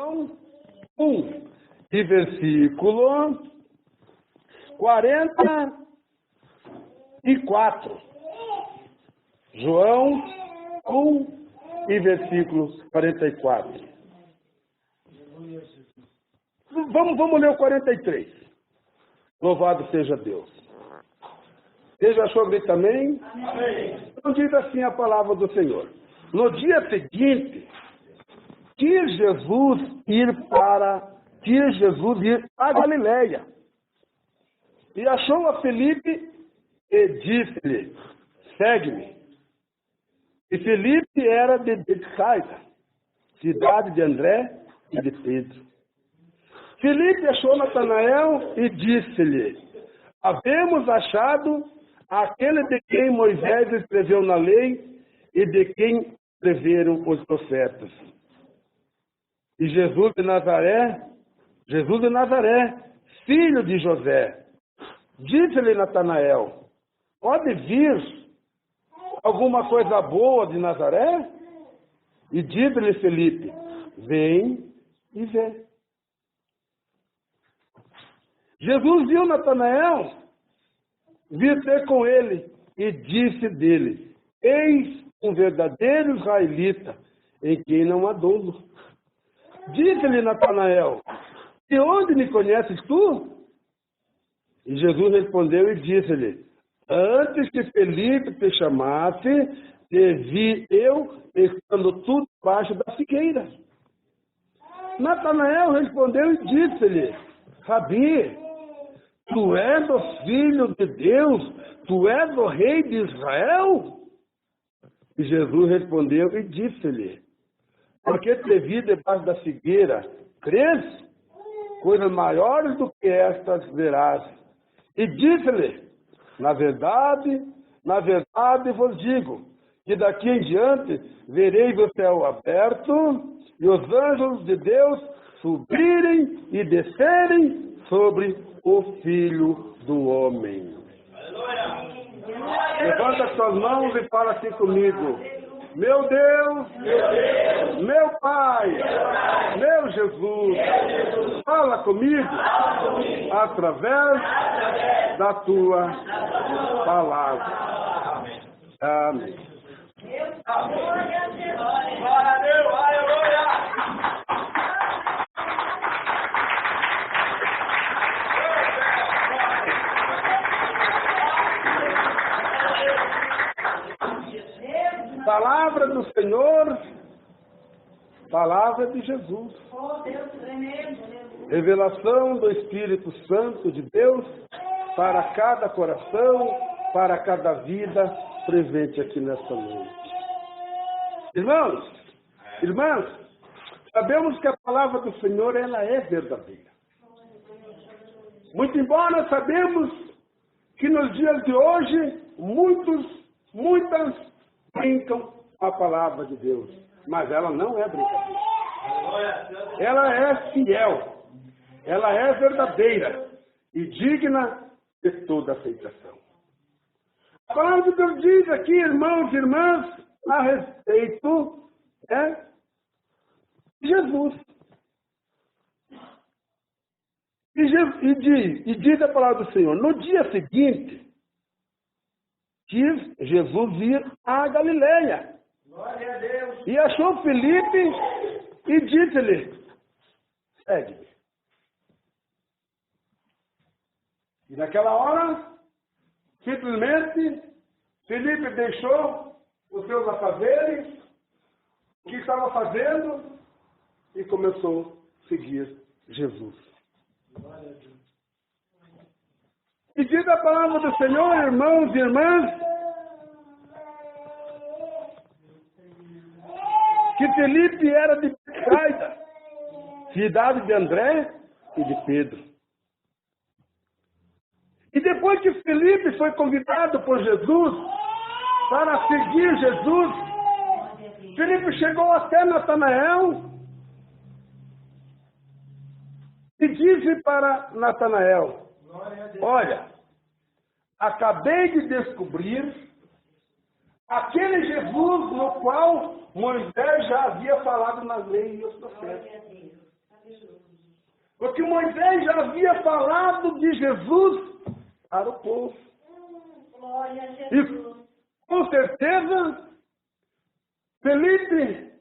1 e versículo 44. João 1 e versículo 44. Vamos ler o 43. Louvado seja Deus. Você já achou ali também? Amém. Então diz assim a palavra do Senhor. No dia seguinte, quis Jesus ir a Galileia. E achou a Filipe e disse-lhe, segue-me. E Filipe era de Betsaida, cidade de André e de Pedro. Filipe achou Natanael e disse-lhe, havemos achado aquele de quem Moisés escreveu na lei e de quem escreveram os profetas. E Jesus de Nazaré, filho de José, disse-lhe Natanael, pode vir alguma coisa boa de Nazaré? E disse-lhe Filipe, vem e vê. Jesus viu Natanael vir ter com ele e disse dele, eis um verdadeiro israelita, em quem não há dolo. Disse-lhe Natanael, de onde me conheces tu? E Jesus respondeu e disse-lhe, antes que Felipe te chamasse, te vi eu estando tu debaixo da figueira. Natanael respondeu e disse-lhe, Rabi, tu és o filho de Deus, tu és o rei de Israel? E Jesus respondeu e disse-lhe, porque te vi debaixo da figueira, crês? Coisas maiores do que estas verás. E disse-lhe, na verdade vos digo, que daqui em diante vereis o céu aberto e os anjos de Deus subirem e descerem sobre o Filho do Homem. Levanta suas mãos e fala assim comigo. Meu Deus, meu Pai, meu Jesus, fala comigo através da tua palavra. Amém. Glória a Deus, aleluia. Palavra do Senhor, palavra de Jesus. Revelação do Espírito Santo de Deus para cada coração, para cada vida presente aqui nesta noite. Irmãos, irmãs, sabemos que a palavra do Senhor ela é verdadeira. Muito embora sabemos que nos dias de hoje muitas brincam a palavra de Deus, mas ela não é brincadeira. Ela é fiel, ela é verdadeira e digna de toda aceitação. A palavra de Deus diz aqui, irmãos e irmãs, a respeito de Jesus. E diz a palavra do Senhor, no dia seguinte, quis Jesus ir a Galileia. Glória a Deus. E achou Filipe e disse-lhe, segue-me. E naquela hora, simplesmente, Filipe deixou os seus afazeres, o que estava fazendo, e começou a seguir Jesus. Glória a Deus. E diz a palavra do Senhor, irmãos e irmãs, que Filipe era de Betsaida, cidade de André e de Pedro. E depois que Filipe foi convidado por Jesus para seguir Jesus, Filipe chegou até Natanael e disse para Natanael, olha, acabei de descobrir aquele Jesus no qual Moisés já havia falado na lei e os profetas. Moisés já havia falado de Jesus para o povo. E com certeza, Felipe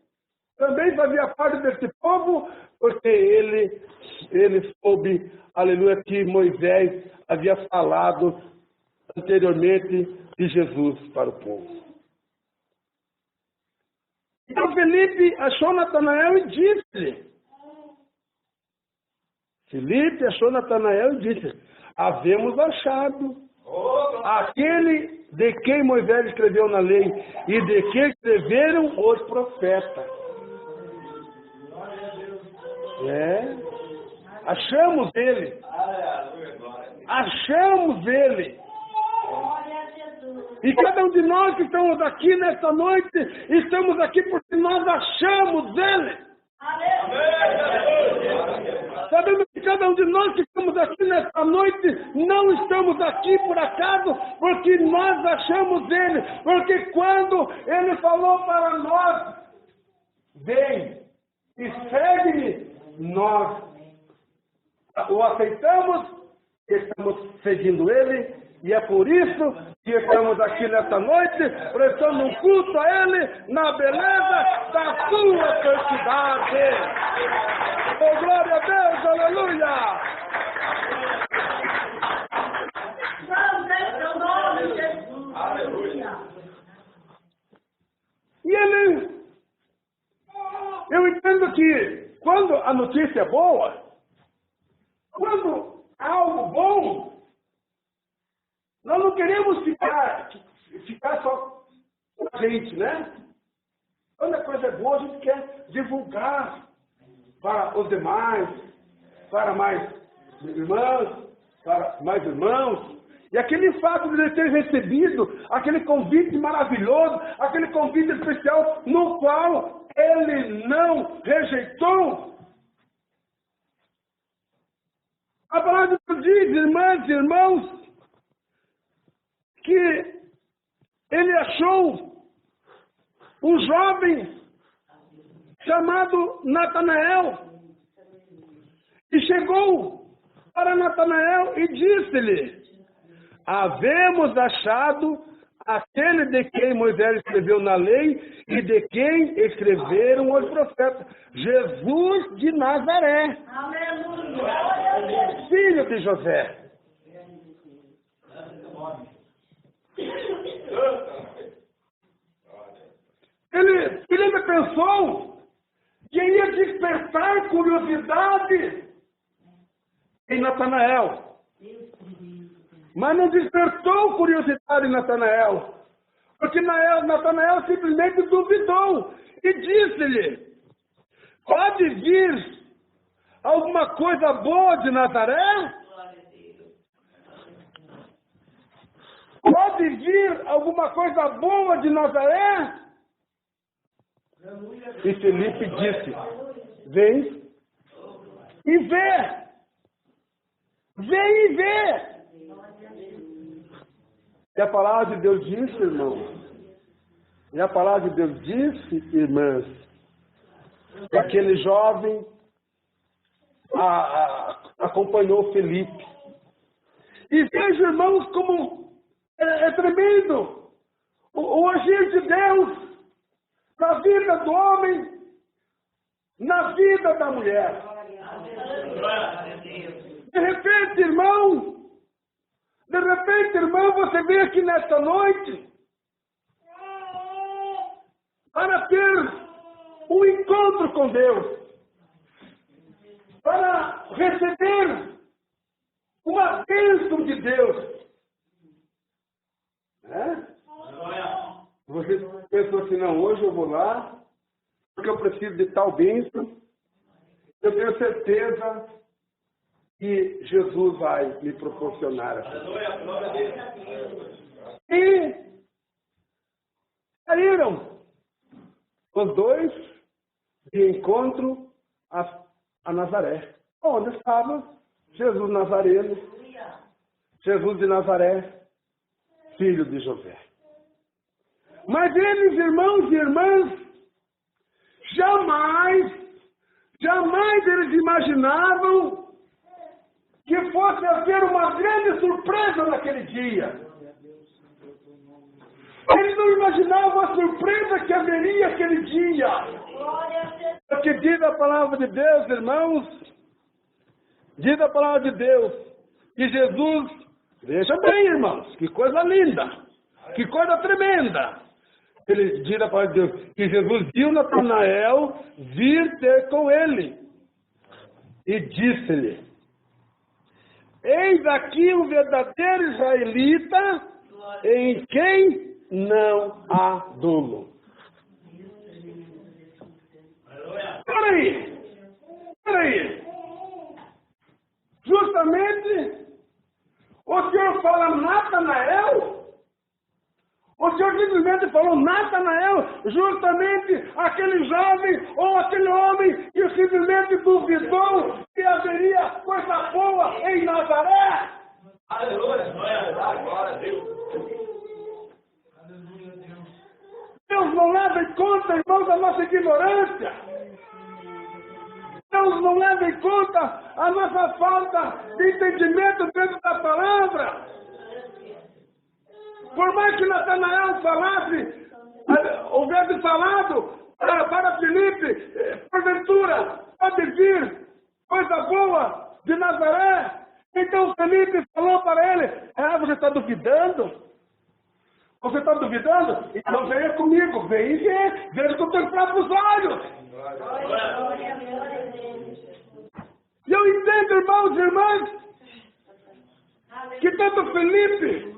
também fazia parte desse povo, porque ele soube, aleluia, que Moisés havia falado anteriormente de Jesus para o povo. Então Felipe achou Natanael e disse-lhe, havemos achado aquele de quem Moisés escreveu na lei e de quem escreveram os profetas. Achamos ele. E cada um de nós que estamos aqui nesta noite, estamos aqui porque nós achamos ele. Sabemos que cada um de nós que estamos aqui nesta noite, não estamos aqui por acaso, porque nós achamos ele. Porque quando ele falou para nós, vem e segue-me, nós o aceitamos, estamos seguindo ele, e é por isso que estamos aqui nesta noite, prestando um culto a ele, na beleza da sua santidade. Oh, glória a Deus, aleluia! Aleluia! E ele, eu entendo que quando a notícia é boa, quando há algo bom, nós não queremos ficar só com a gente, né? Quando a coisa é boa, a gente quer divulgar para os demais, para mais irmãs, para mais irmãos. E aquele fato de ele ter recebido aquele convite maravilhoso, aquele convite especial, no qual ele não rejeitou. A palavra de Deus diz, irmãs e irmãos, que ele achou um jovem chamado Natanael e chegou para Natanael e disse-lhe, havemos achado aquele de quem Moisés escreveu na lei e de quem escreveram os profetas, Jesus de Nazaré, filho de José. Ele pensou que ia despertar curiosidade em Natanael. Mas não despertou curiosidade em Natanael. Porque Natanael simplesmente duvidou e disse-lhe, pode vir alguma coisa boa de Nazaré? Pode vir alguma coisa boa de Nazaré? E Felipe disse, vem e vê. Vem e vê. E a palavra de Deus disse, irmão. E a palavra de Deus disse, irmãs, que aquele jovem acompanhou Felipe. E veja, irmãos, como é tremendo o agir de Deus na vida do homem, na vida da mulher. De repente, irmão, você vem aqui nesta noite para ter um encontro com Deus, para receber uma bênção de Deus. Você pensou assim, não, hoje eu vou lá, porque eu preciso de tal bênção, eu tenho certeza que Jesus vai me proporcionar essa bênção. E saíram os dois de encontro a Nazaré, onde estava Jesus Nazareno, Jesus de Nazaré, filho de José. Mas eles, irmãos e irmãs, jamais eles imaginavam que fosse haver uma grande surpresa naquele dia. Ele não imaginava a surpresa que haveria aquele dia. Porque diz a palavra de Deus, irmãos, diz a palavra de Deus, que Jesus, veja bem, irmãos, que coisa linda, que coisa tremenda. Ele diz a palavra de Deus, que Jesus viu Natanael vir ter com ele. E disse-lhe, eis aqui o verdadeiro israelita, em quem não há dolo. Peraí. Justamente, o Senhor fala Natanael? O Senhor simplesmente falou Natanael, justamente aquele jovem ou aquele homem que simplesmente duvidou que haveria coisa boa em Nazaré? Aleluia, glória a Deus. Deus não leva em conta, irmãos, a nossa ignorância. Deus não leva em conta a nossa falta de entendimento dentro da palavra. Por mais que Natanael falasse, houvesse falado para Filipe, porventura, pode vir coisa boa de Nazaré. Então Filipe falou para ele, você está duvidando? Você está duvidando? Então venha comigo, vem e veja com teus próprios olhos. E eu entendo, irmãos e irmãs, que tanto Filipe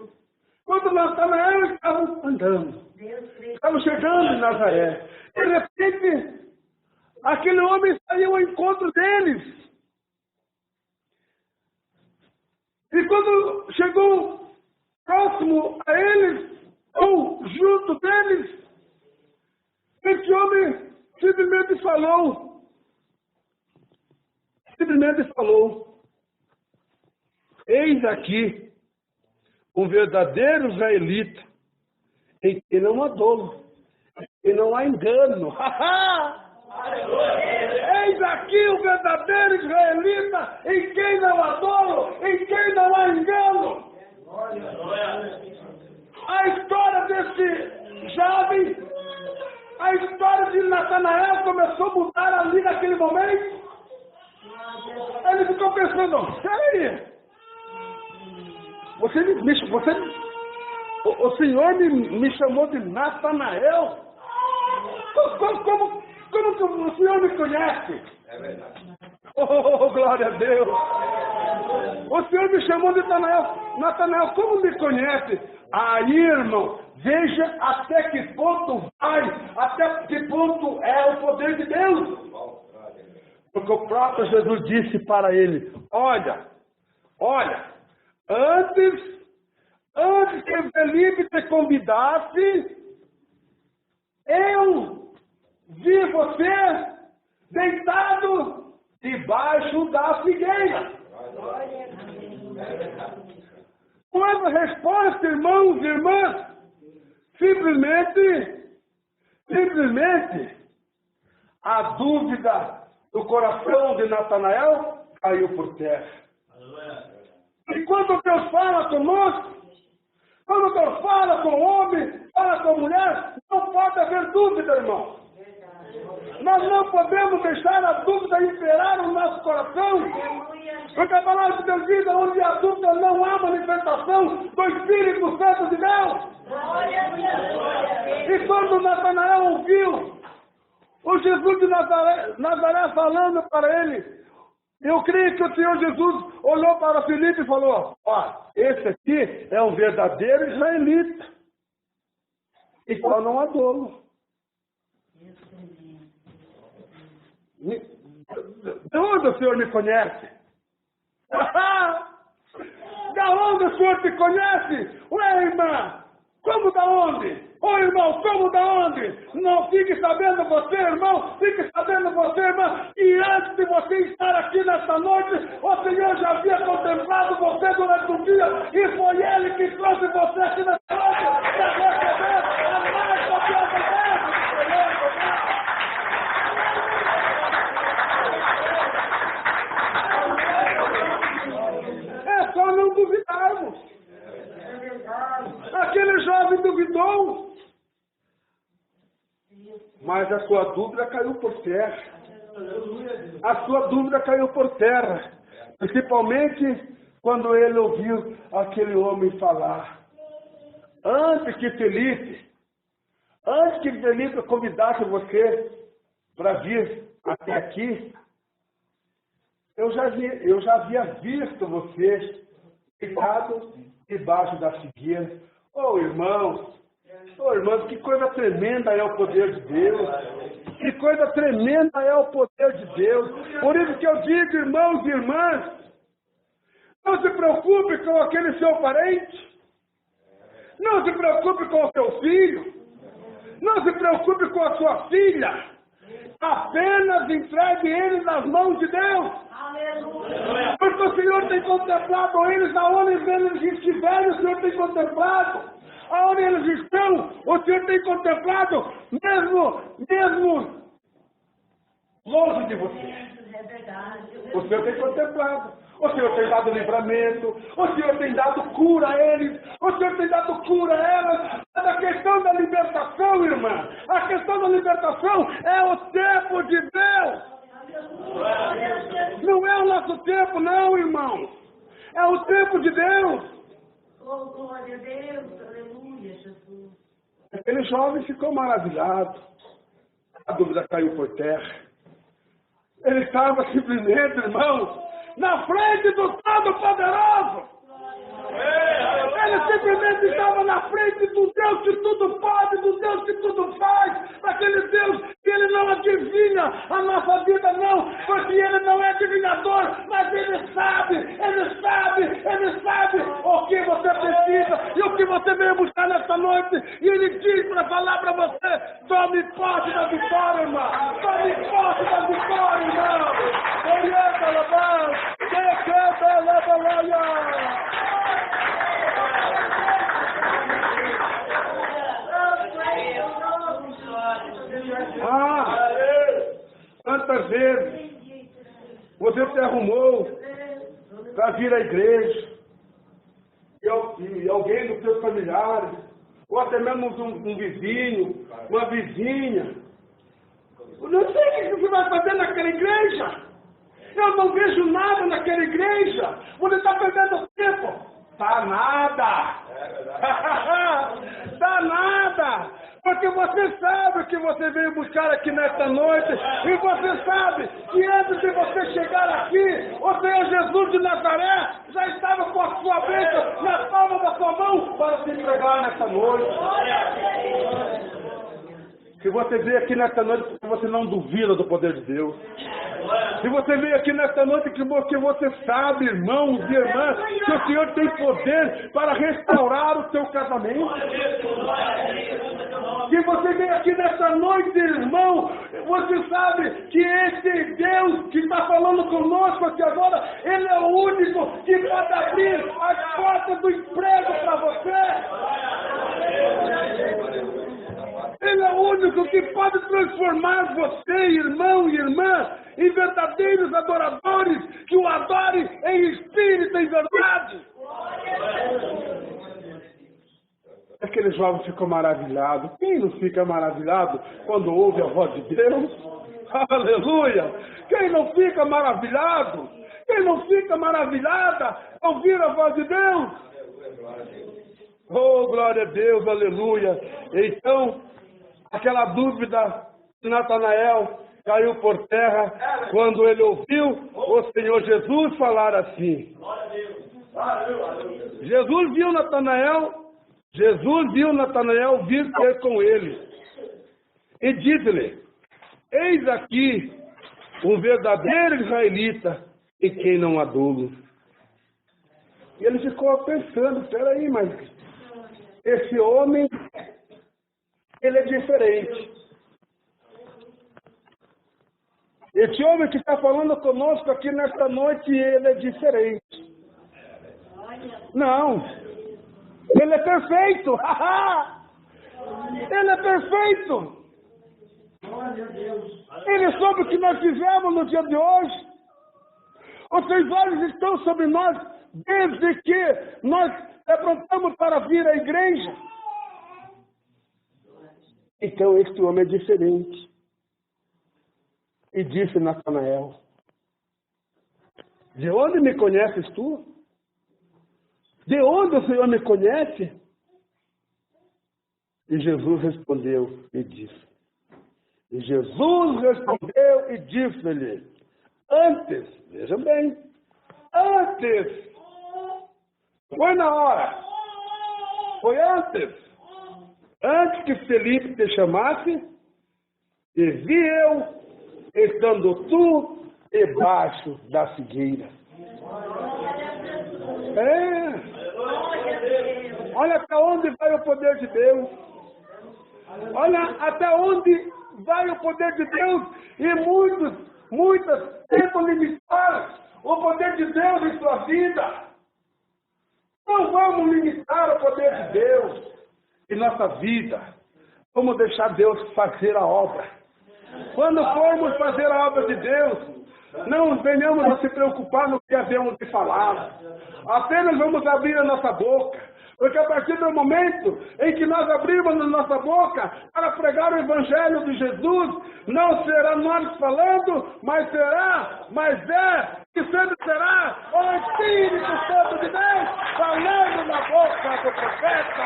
quanto Natanael estavam andando, estavam chegando em Nazaré. De repente, aquele homem saiu ao encontro deles. E quando chegou próximo a eles, ou junto deles, esse homem simplesmente falou, eis aqui um verdadeiro israelita, em que não há dolo, e não há engano. Eis aqui o verdadeiro israelita, em quem não há dolo, em quem não há engano. A história desse jovem, a história de Natanael começou a mudar ali naquele momento. Ele ficou pensando, peraí, o Senhor me chamou de Natanael? Como que o Senhor me conhece? É verdade. Oh, glória a Deus! O Senhor me chamou de Natanael, como me conhece? Aí, irmão, veja até que ponto vai, até que ponto é o poder de Deus. Porque o próprio Jesus disse para ele, olha, antes que Felipe te convidasse, eu vi você deitado debaixo da figueira. Com essa resposta, irmãos e irmãs, simplesmente, a dúvida do coração de Natanael caiu por terra. E quando Deus fala conosco, quando Deus fala com o homem, fala com a mulher, não pode haver dúvida, irmão. Nós não podemos deixar a dúvida imperar no nosso coração. Porque a palavra de Deus diz, onde há dúvida não há manifestação do Espírito Santo de Deus. E quando Natanael ouviu o Jesus de Nazaré falando para ele, eu creio que o Senhor Jesus olhou para Filipe e falou, esse aqui é um verdadeiro israelita. Então não há dolo. De onde o Senhor me conhece? Da onde o Senhor te conhece? Ué, irmã, como da onde? Ô irmão, como da onde? Não fique sabendo você, irmão, fique sabendo você, irmã, que antes de você estar aqui nesta noite, o Senhor já havia contemplado você durante o dia, e foi Ele que trouxe você aqui nesta noite para receber a mais gloriosa bênção. Mas a sua dúvida caiu por terra. A sua dúvida caiu por terra. Principalmente quando ele ouviu aquele homem falar. Antes que Felipe convidasse você para vir até aqui, eu já havia visto você deitado debaixo da figueira. Irmãos, que coisa tremenda é o poder de Deus. Que coisa tremenda é o poder de Deus. Por isso que eu digo, irmãos e irmãs, não se preocupe com aquele seu parente. Não se preocupe com o seu filho. Não se preocupe com a sua filha. Apenas entregue eles nas mãos de Deus. Aleluia. Porque o Senhor tem contemplado eles aonde eles estiverem, o Senhor tem contemplado. Aonde eles estão, o Senhor tem contemplado, mesmo longe de você. O Senhor tem contemplado. O Senhor tem dado livramento. O Senhor tem dado cura a eles. O Senhor tem dado cura a elas. Mas a questão da libertação, irmã, a questão da libertação é o tempo de Deus. Não é o nosso tempo, não, irmão. É o tempo de Deus. Oh, glória a Deus. Aleluia, Jesus. Aquele jovem ficou maravilhado. A dúvida caiu por terra. Ele estava simplesmente, irmãos, na frente do Todo-Poderoso. Ele simplesmente estava na frente do Deus que tudo pode, do Deus que tudo faz, daquele Deus que ele não adivinha a nossa vida, não, porque ele não é adivinhador, mas ele sabe o que você precisa e o que você veio buscar nesta noite. E ele diz para falar para você: tome posse da vitória, irmão. Tome posse da vitória, irmão. Orienta, Labão. Quantas vezes você se arrumou para vir à igreja e alguém dos seus familiares, ou até mesmo um vizinho, uma vizinha, eu não sei o que você vai fazer naquela igreja. Eu não vejo nada naquela igreja. Você está perdendo tempo. Tá nada. Tá nada. Porque você sabe o que você veio buscar aqui nesta noite. E você sabe que antes de você chegar aqui, o Senhor Jesus de Nazaré já estava com a sua bênção na palma da sua mão para se entregar nesta noite. Se você veio aqui nesta noite, você não duvida do poder de Deus. Se você veio aqui nesta noite, que você sabe, irmãos e irmãs, que o Senhor tem poder para restaurar o seu casamento. Se você veio aqui nesta noite, irmão, você sabe que esse Deus que está falando conosco aqui agora, Ele é o único que pode abrir as portas do emprego para você. Ele é o único que pode transformar você, irmão e irmã, em verdadeiros adoradores, que o adorem em espírito e em verdade. Aquele jovem ficou maravilhado. Quem não fica maravilhado quando ouve a voz de Deus? Aleluia! Quem não fica maravilhado? Quem não fica maravilhada ao ouvir a voz de Deus? Oh, glória a Deus, aleluia! Então, aquela dúvida de Natanael caiu por terra quando ele ouviu o Senhor Jesus falar assim. Jesus viu Natanael vir ter com ele e disse-lhe: eis aqui um verdadeiro israelita em quem não há dolo. E ele ficou pensando: peraí, mas esse homem, ele é diferente. Esse homem que está falando conosco aqui nesta noite, ele é diferente. Não, ele é perfeito. Ele é perfeito. Ele soube o que nós fizemos no dia de hoje. Os seus olhos estão sobre nós desde que nós aprontamos para vir à igreja. Então este homem é diferente. e disse Natanael: de onde me conheces tu? De onde o Senhor me conhece? E Jesus respondeu e disse. E Jesus respondeu e disse-lhe: antes, vejam bem, antes, foi na hora, foi antes que Felipe te chamasse, e vi eu, estando tu debaixo da figueira. Olha até onde vai o poder de Deus. Olha até onde vai o poder de Deus. E muitas tentam limitar o poder de Deus em sua vida. Não vamos limitar o poder de Deus em nossa vida. Vamos deixar Deus fazer a obra. Quando formos fazer a obra de Deus, não venhamos a se preocupar no que havemos de falar. Apenas vamos abrir a nossa boca. Porque a partir do momento em que nós abrimos a nossa boca para pregar o Evangelho de Jesus, não será nós falando, mas e sempre será o Espírito Santo de Deus falando na boca do profeta.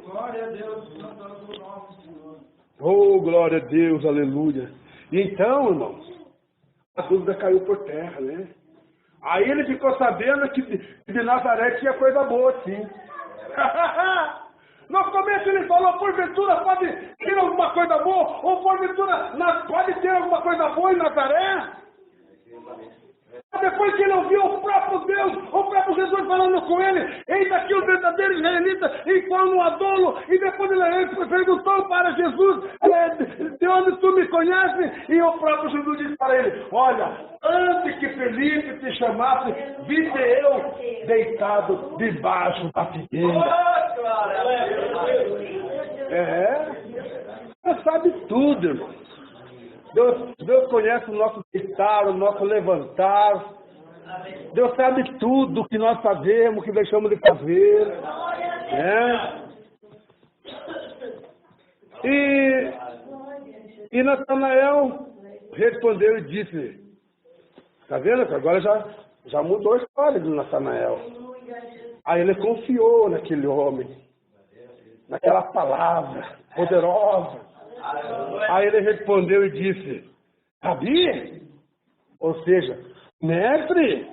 Glória a Deus, do nosso Senhor. Oh, glória a Deus, aleluia. E então, irmãos, a dúvida caiu por terra, né? Aí ele ficou sabendo que de Nazaré tinha coisa boa, sim. No começo ele falou, porventura pode ter alguma coisa boa, ou porventura pode ter alguma coisa boa em Nazaré. Depois que ele ouviu o próprio Deus, o próprio Jesus falando com ele, eis aqui o verdadeiro israelita, em qual não há dolo, e depois ele perguntou para Jesus, de onde tu me conheces? E o próprio Jesus disse para ele, olha, antes que Felipe te chamasse, vi-te eu deitado debaixo da figueira. Você sabe tudo, irmão. Deus conhece o nosso deitar, o nosso levantar. Deus sabe tudo que nós fazemos, que deixamos de fazer. E Natanael respondeu e disse, está vendo que agora já mudou a história de Natanael. Aí ele confiou naquele homem, naquela palavra poderosa. Aí ele respondeu e disse, Rabi, ou seja, mestre,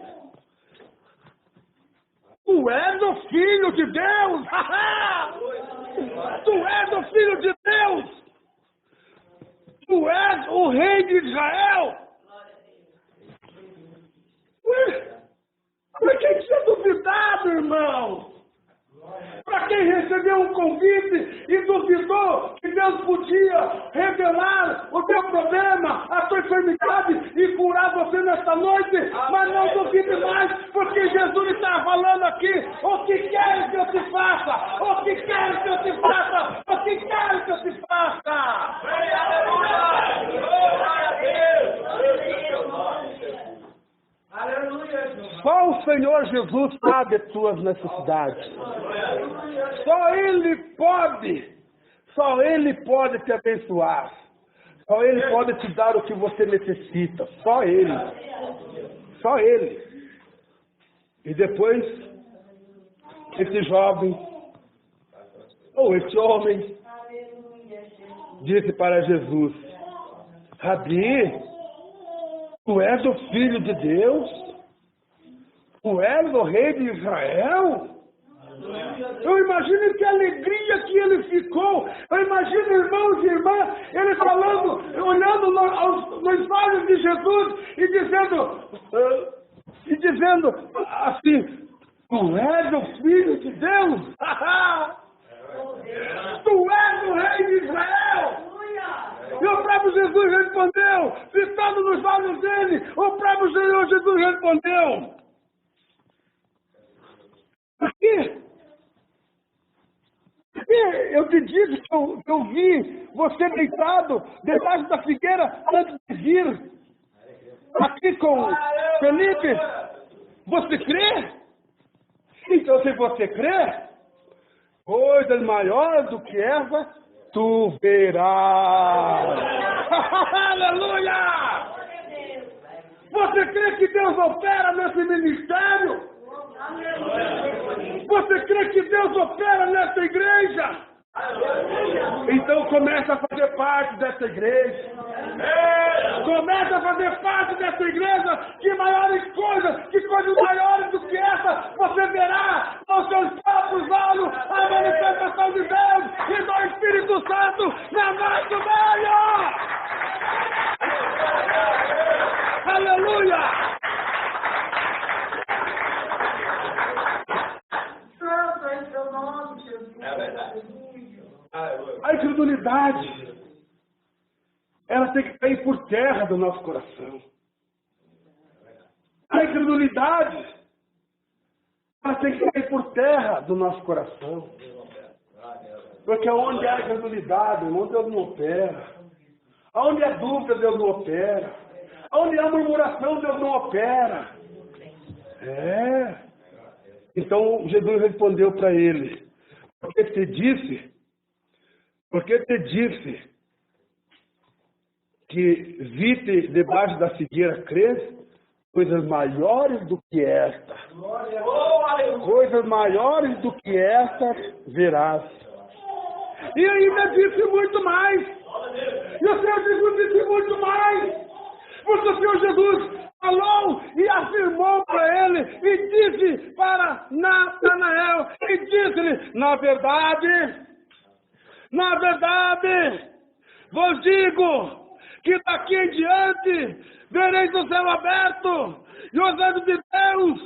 tu és o Filho de Deus, tu és o Filho de Deus, tu és o Rei de Israel. Por que você é duvidado, irmão? Para quem recebeu um convite e duvidou que Deus podia revelar o teu problema, a tua enfermidade e curar você nesta noite, mas não duvide mais, porque Jesus está falando aqui, o que queres que eu te faça? O que queres que eu te faça? O que queres que eu te faça? Só o Senhor Jesus sabe as tuas necessidades. Só Ele pode te abençoar. Só Ele pode te dar o que você necessita. Só Ele. Só Ele. E depois, esse jovem, ou esse homem, disse para Jesus, Rabi, tu és o Filho de Deus? Tu és o Rei de Israel? Eu imagino que alegria que ele ficou. Eu imagino, irmãos e irmãs, ele falando, olhando nos olhos de Jesus e dizendo assim, tu és o Filho de Deus? Tu és o Rei de Israel? E o próprio Jesus respondeu, fitando nos olhos dele, o próprio Senhor Jesus respondeu. Por quê? Eu te disse que eu vi você deitado debaixo da figueira antes de vir aqui com Felipe. Você crê? Então, se você crê, coisas maiores do que essa tu verás. Aleluia! Você crê que Deus opera nesse ministério? Você crê que Deus opera nessa igreja? Então começa a fazer parte dessa igreja. Começa a fazer parte dessa igreja. Que coisas maiores do que essa você verá com seus próprios olhos a manifestação de Deus e do Espírito Santo na nosso meio. Aleluia! Santo é o seu nome, Jesus. É verdade. A incredulidade, ela tem que cair por terra do nosso coração. A incredulidade, ela tem que cair por terra do nosso coração. Porque onde há incredulidade, onde Deus não opera. Onde há dúvida, Deus não opera. Onde há murmuração, Deus não opera. Então Jesus respondeu para ele: porque te disse que vi-te debaixo da figueira cresce, coisas maiores do que esta. Coisas maiores do que esta verás. E ainda disse muito mais. E o Senhor Jesus disse muito mais. Porque o Senhor Jesus falou e afirmou para ele e disse para Natanael, e disse-lhe: na verdade, vos digo que daqui em diante vereis o céu aberto e os anjos de Deus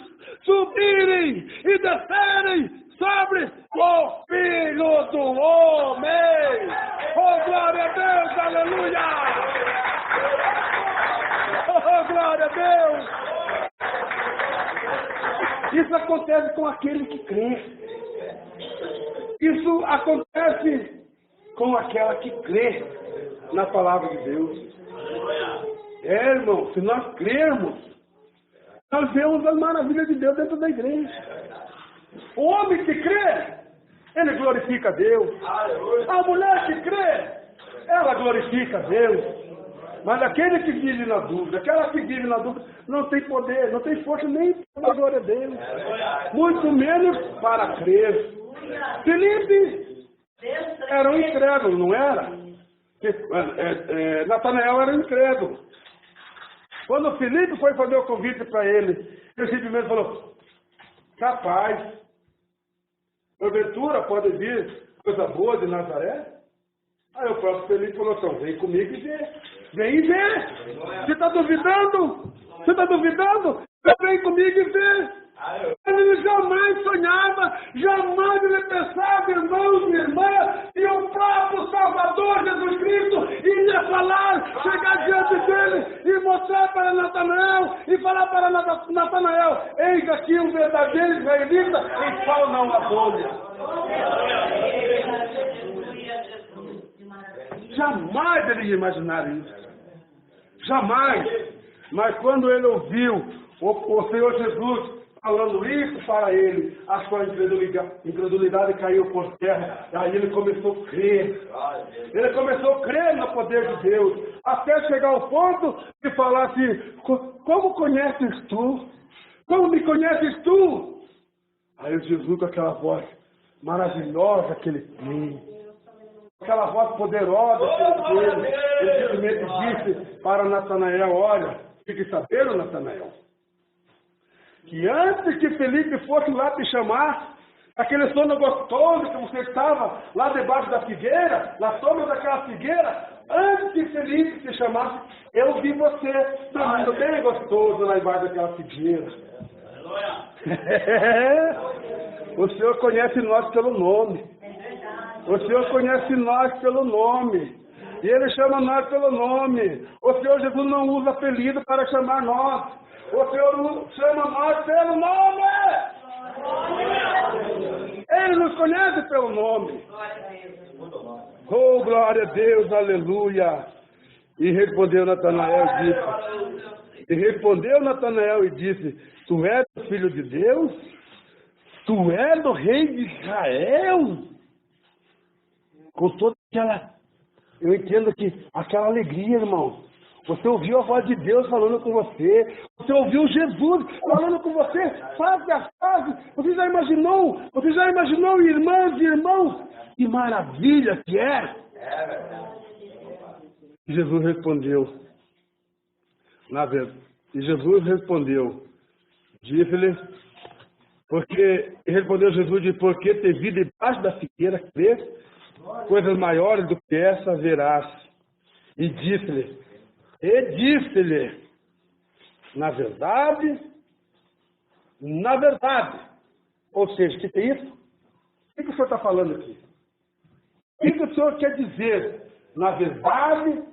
subirem e descerem sobre o Filho do Homem. Oh, glória a Deus, aleluia! Oh, glória a Deus! Isso acontece com aquele que crê. Isso acontece com aquela que crê na palavra de Deus. Irmão, se nós crermos, nós vemos as maravilhas de Deus dentro da igreja. O homem que crê, ele glorifica a Deus. A mulher que crê, ela glorifica a Deus. Mas aquele que vive na dúvida, aquela que vive na dúvida, não tem poder, não tem força nem para a glória a Deus. Muito menos para crer. Filipe era um incrédulo, não era? Natanael era um incrédulo. Quando Filipe foi fazer o convite para ele, ele simplesmente falou: capaz, porventura pode vir coisa boa de Nazaré? Aí o próprio Felipe falou: então, vem comigo e vê. Vem e vê. Você está duvidando? Vem comigo e vê. Ele jamais sonhava, jamais ele pensava, irmãos e irmãs, e o próprio Salvador Jesus Cristo iria falar, chegar diante dele e mostrar para Natanael e falar para Natanael: eis aqui um verdadeiro israelita em qual não há bolha. Jamais ele ia imaginar isso. Jamais. Mas quando ele ouviu o Senhor Jesus falando isso para ele, a sua incredulidade caiu por terra. Aí ele começou a crer. Ele começou a crer no poder de Deus. Até chegar ao ponto de falar assim: como conheces tu? Como me conheces tu? Aí Jesus, com aquela voz maravilhosa que ele tem, aquela voz poderosa que ele tem, ele simplesmente disse para Natanael: olha, fique sabendo, Natanael, que antes que Felipe fosse lá te chamar, aquele sono gostoso que você estava lá debaixo da figueira, na sombra daquela figueira, antes que Felipe te chamasse, eu vi você dormindo bem gostoso lá embaixo daquela figueira. O Senhor conhece nós pelo nome. O Senhor conhece nós pelo nome. E Ele chama nós pelo nome. O Senhor Jesus não usa apelido para chamar nós. O Senhor chama nós pelo nome. Ele nos conhece pelo nome. Oh, glória a Deus, aleluia. E respondeu Natanael e disse: tu és o filho de Deus? Tu és o rei de Israel? Com toda Eu entendo que aquela alegria, irmão. Você ouviu a voz de Deus falando com você. Você ouviu Jesus falando com você. Face a face. Você já imaginou, irmãs e irmãos? Que maravilha que é. E Jesus respondeu. Disse-lhe, respondeu Jesus, porque te vi debaixo da figueira, crês, coisas maiores do que essa verás. E disse-lhe, na verdade, ou seja, o que é isso? O que o senhor está falando aqui? O que o senhor quer dizer? Na verdade,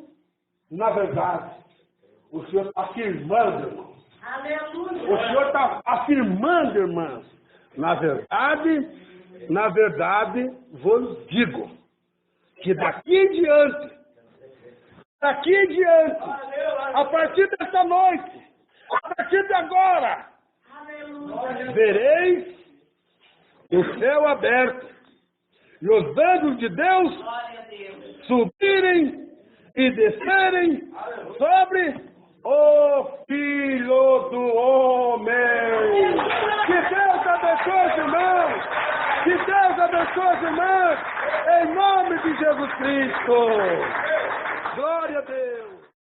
o senhor está afirmando, irmão. Aleluia. O senhor está afirmando, irmãs. Na verdade, vos digo que daqui em diante, a partir desta noite, a partir de agora, Aleluia. vereis o céu aberto e os anjos de Deus Glória a Deus. subirem e descerem sobre o Filho do Homem. Que Deus abençoe, irmãos. Que Deus abençoe, irmãos. Em nome de Jesus Cristo. Glória a Deus.